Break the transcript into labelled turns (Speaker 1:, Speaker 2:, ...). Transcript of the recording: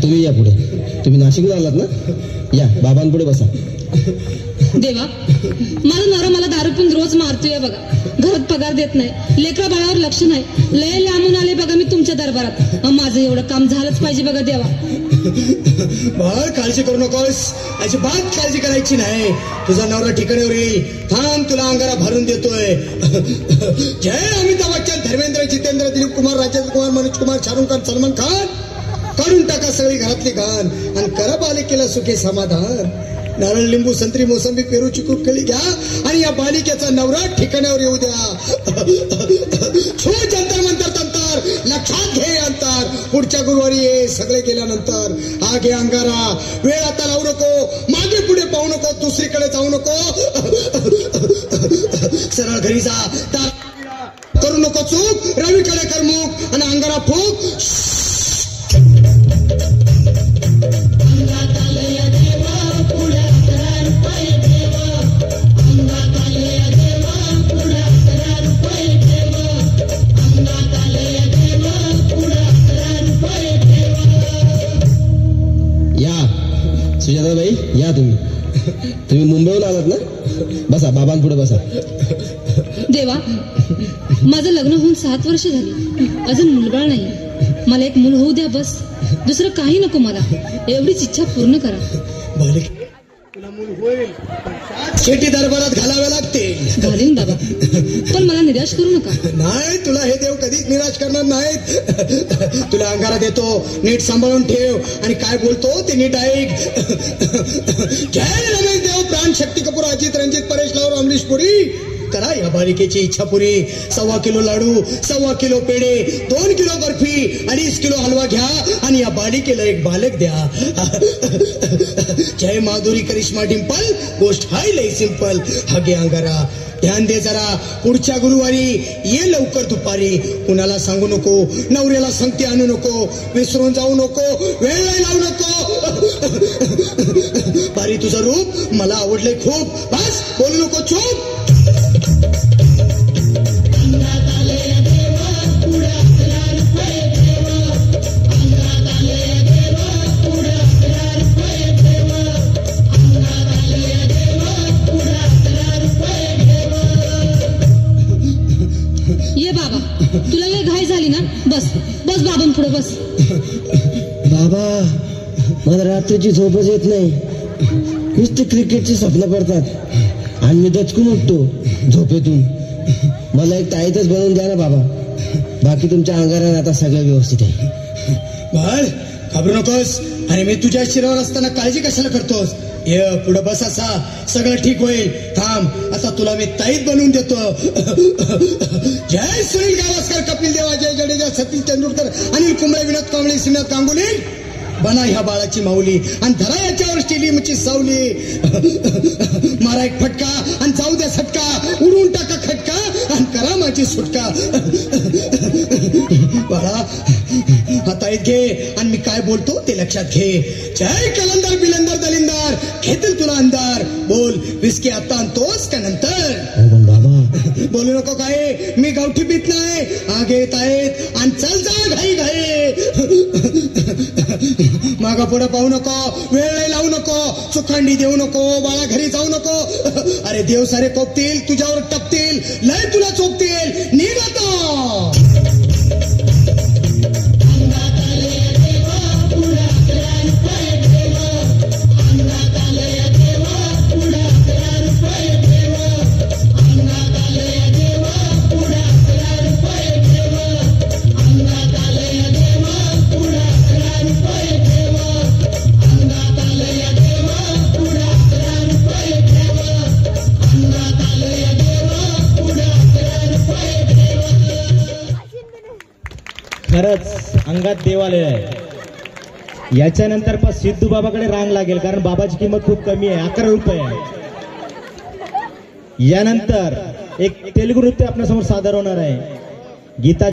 Speaker 1: तुम्ही या पुढे. तुम्ही नाशिकला आलात ना? या बाबांपुढे बसा.
Speaker 2: देवा, माझा नवरा मला दारू पिऊन रोज मारतोय बघा. घरात पगार देत नाही, लेकरा बाळावर लक्ष नाही. लय लांबून आले बघा मी तुमच्या दरबारात. माझं एवढं काम झालंच पाहिजे बघा देवा.
Speaker 3: बाळ काळजी करू नकोस, अजिबात काळजी करायची नाही. तुझा नवरा ठिकाणावर येईल. थांब, तुला अंगारा भरून देतोय. जय अमिताभ बच्चन, धर्मेंद्र, जितेंद्र, दिलीप कुमार, राजेंद्र कुमार, मनोज कुमार, शाहरुख खान, सलमान खान. काढून टाका सगळी घरातली घाण आणि करा बालिकेला सुखी समाधान. नारळ, लिंबू, संत्री, मोसंबी, पेरू, चिकू, केळी घ्या आणि या बालिकेचा नवरा ठिकाणावर येऊ द्या. छू जंतर मंतर तंतर, लक्षात घे अंतर. पुढच्या गुरुवारी ये. सगळे गेल्यानंतर हा घे अंगारा. वेळ आता लावू नको, मागे पुढे पाहू नको, दुसरीकडे जाऊ नको. सरळ घरी जा. करू नको चूक, रवीकडे कर मुख आणि अंगारा फूक.
Speaker 1: सुजाताबाई या. तुम्ही मुंबईहून आलात ना? बसा, बाबांपुढे बसा.
Speaker 2: देवा, माझं लग्न होऊन 7 वर्ष झाली, अजून मुलबाळ नाही. मला एक मूल होऊ द्या बस. दुसरं काही नको मला. एवढीच इच्छा पूर्ण करा.
Speaker 3: तुला मूल होईल, शेटी दरबारात घालावे लागते.
Speaker 2: घालीन बाबा, पण मला निराश करू नका.
Speaker 3: नाही, तुला हे देव कधीच निराश करणार नाहीत. तुला अंगारा देतो, नीट सांभाळून ठेव आणि काय बोलतो ते नीट ऐक. जय रमेश देव, प्राण, शक्ती कपूर, अजित, रंजित, परेश लावर, अमरीश पुरी. करा या बालिकेची इच्छा पुरी. 1.25 किलो लाडू, 1.25 किलो पेढे, 2 किलो बर्फी, 2.5 किलो हलवा घ्या आणि या बालिकेला एक बालक द्या. जय माधुरी, करिश्मा, डिंपल. गोष्ट हाय लय सिंपल. हा घे अंगारा. ध्यान दे जरा. पुढच्या गुरुवारी ये लवकर दुपारी. कुणाला सांगू नको, नवऱ्याला संगती आणू नको, विसरून जाऊ नको, वेळ नाही लावू नको. बारी तुझं रूप मला आवडले खूप. बस बोलू नको, चूप.
Speaker 2: ये बाबा, तुला लय घाई झाली ना? बस बस बाबांपुढे बस.
Speaker 1: बाबा, मला रात्रीची झोपच येत नाही. नुसते क्रिकेटची स्वप्न पडतात आणि मी दचकून उठतो झोपेतून. मला एक ताईतच बनवून द्या ना बाबा. बाकी तुमच्या अंगाराने आता सगळं व्यवस्थित आहे.
Speaker 3: बाळ, घाबरू नकोस. अरे मी तुझ्या शिरावर असताना काळजी कशाला करतोस? ये पुढे बस. असा सगळं ठीक होईल. थांब, आता तुला मी ताईत बनवून देतो. जय सुनील गावस्कर, कपिल देव, जय जडेजा, सतीश तेंडुलकर, अनिल कुंबळे, विनोद कांबळे, श्रीनाथ गांगुली. बना ह्या बाळाची माऊली आणि धरा याच्यावर स्टेडियमची सावली. मारा एक फटका आणि जाऊ द्या सटका. उडून टाका खटका आणि करा माझी सुटका. बाळा, हाता घे आणि मी काय बोलतो ते लक्षात घे. जय कलंदर, बिलंदर, दलिंदर, घेतील तुला अंधार. बोल, विस्की आता आणतोस का नंतर?
Speaker 1: बाबा
Speaker 3: बोलू नको काय, मी गावठी पीत नाही. आगे येत आहेत आणि चल जा घाई घाई. मागा पुढे पाहू नको, वेळ नाही लावू नको, चुखांडी देऊ नको, बाळा घरी जाऊ नको. अरे देव सारे कोपतील, तुझ्यावर टपतील, लय तुला चोपतील. निघ आता.
Speaker 4: खरंच अंगात देव आलेला आहे. याच्यानंतर पण सिद्धू बाबाकडे रांग लागेल, कारण बाबाची किंमत खूप कमी आहे, 11 रुपये आहे. यानंतर एक तेलुगू नृत्य आपल्यासमोर सादर होणार आहे. गीता